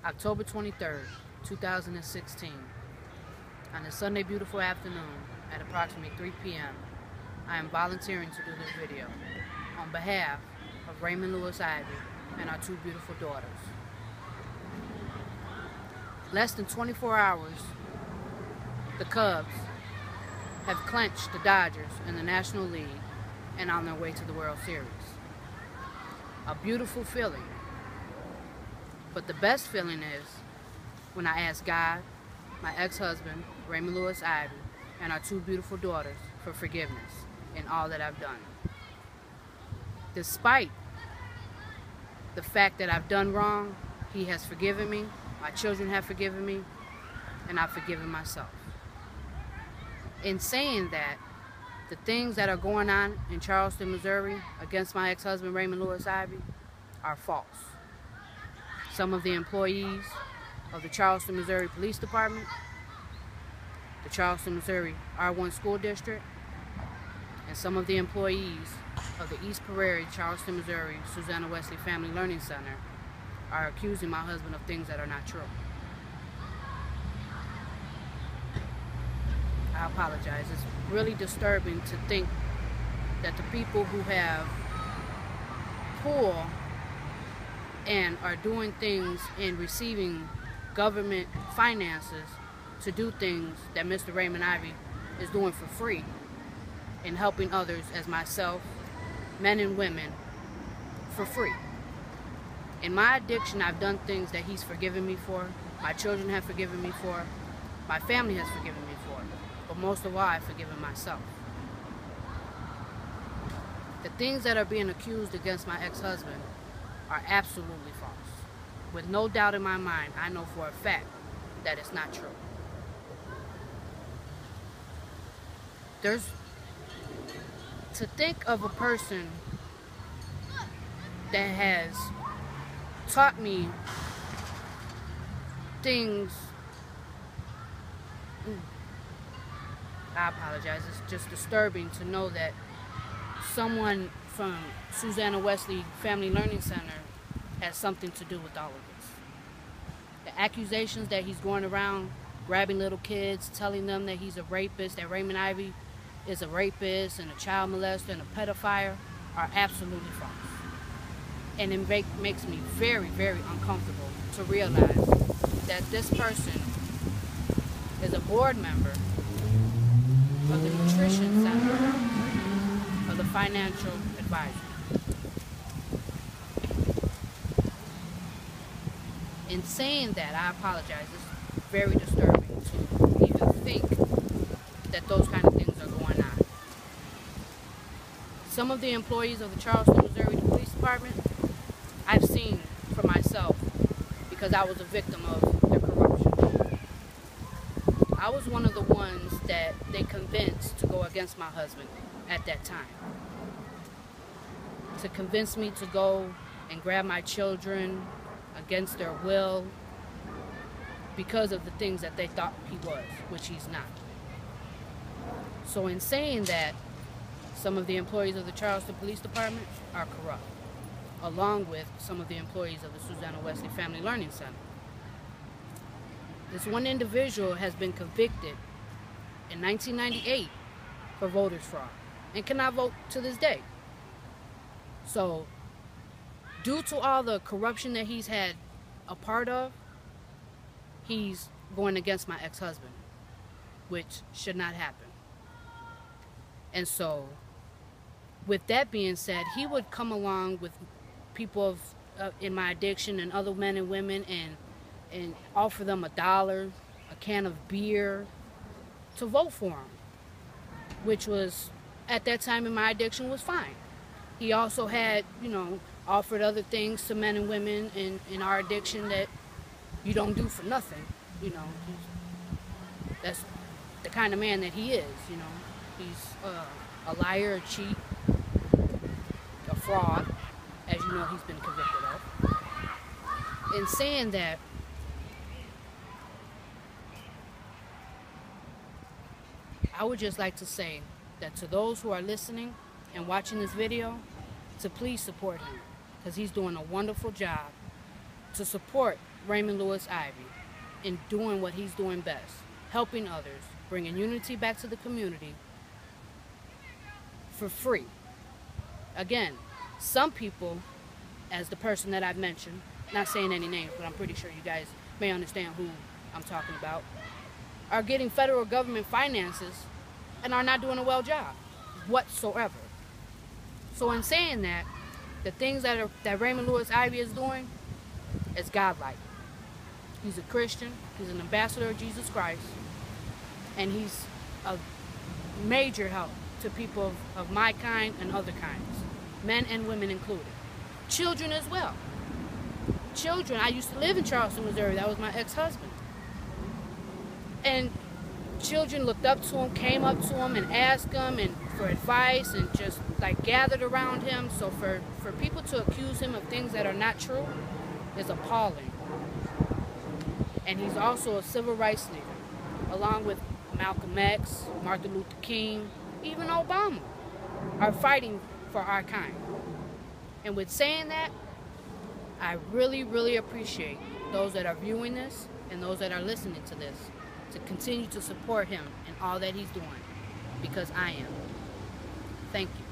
October 23rd, 2016. On a Sunday beautiful afternoon at approximately 3 p.m., I am volunteering to do this video on behalf of Raymond Lewis Ivy and our two beautiful daughters. Less than 24 hours, the Cubs have clinched the Dodgers in the National League and on their way to the World Series. A beautiful feeling. But the best feeling is when I ask God, my ex-husband, Raymond Lewis Ivy, and our two beautiful daughters for forgiveness in all that I've done. Despite the fact that I've done wrong, he has forgiven me, my children have forgiven me, and I've forgiven myself. In saying that, the things that are going on in Charleston, Missouri against my ex-husband, Raymond Lewis Ivy, are false. Some of the employees of the Charleston, Missouri Police Department, the Charleston, Missouri R1 School District, and some of the employees of the East Prairie, Charleston, Missouri Susanna Wesley Family Learning Center are accusing my husband of things that are not true. I apologize. It's really disturbing to think that the people who have pulled and are doing things and receiving government finances to do things that Mr. Raymond Ivy is doing for free and helping others as myself, men and women, for free. In my addiction, I've done things that he's forgiven me for, my children have forgiven me for, my family has forgiven me for, but most of all, I've forgiven myself. The things that are being accused against my ex-husband are absolutely false. With no doubt in my mind, I know for a fact that it's not true. To think of a person that has taught me things, I apologize, it's just disturbing to know that someone from Susanna Wesley Family Learning Center has something to do with all of this. The accusations that he's going around grabbing little kids, telling them that he's a rapist, that Raymond Ivy is a rapist and a child molester and a pedophile are absolutely false. And it makes me very, very uncomfortable to realize that this person is a board member of the Nutrition Center of the Financial Advisor. In saying that, I apologize. It's very disturbing to even think that those kind of things are going on. Some of the employees of the Charleston, Missouri Police Department, I've seen for myself because I was a victim of their corruption. I was one of the ones that they convinced to go against my husband at that time. To convince me to go and grab my children against their will because of the things that they thought he was, which he's not. So in saying that, some of the employees of the Charleston Police Department are corrupt, along with some of the employees of the Susanna Wesley Family Learning Center. This one individual has been convicted in 1998 for voters fraud and cannot vote to this day. So, due to all the corruption that he's had a part of, he's going against my ex-husband, which should not happen. And so, with that being said, he would come along with people in my addiction and other men and women and offer them $1, a can of beer to vote for him, which was, at that time in my addiction, was fine. He also had, offered other things to men and women in our addiction that you don't do for nothing. That's the kind of man that he is. He's a liar, a cheat, a fraud, as you know he's been convicted of. In saying that, I would just like to say that to those who are listening and watching this video, to please support him, because he's doing a wonderful job to support Raymond Lewis Ivy in doing what he's doing best, helping others, bringing unity back to the community for free. Again, some people, as the person that I've mentioned, not saying any names, but I'm pretty sure you guys may understand who I'm talking about, are getting federal government finances and are not doing a well job whatsoever. So in saying that, the things that Raymond Lewis Ivy is doing is godlike. He's a Christian, he's an ambassador of Jesus Christ, and he's a major help to people of my kind and other kinds, men and women included. Children as well. Children, I used to live in Charleston, Missouri. That was my ex-husband. And children looked up to him, came up to him and asked him and for advice and just like gathered around him. So for people to accuse him of things that are not true is appalling. And he's also a civil rights leader, along with Malcolm X, Martin Luther King, even Obama, are fighting for our kind. And with saying that, I really, really appreciate those that are viewing this and those that are listening to this to continue to support him in all that he's doing, because I am. Thank you.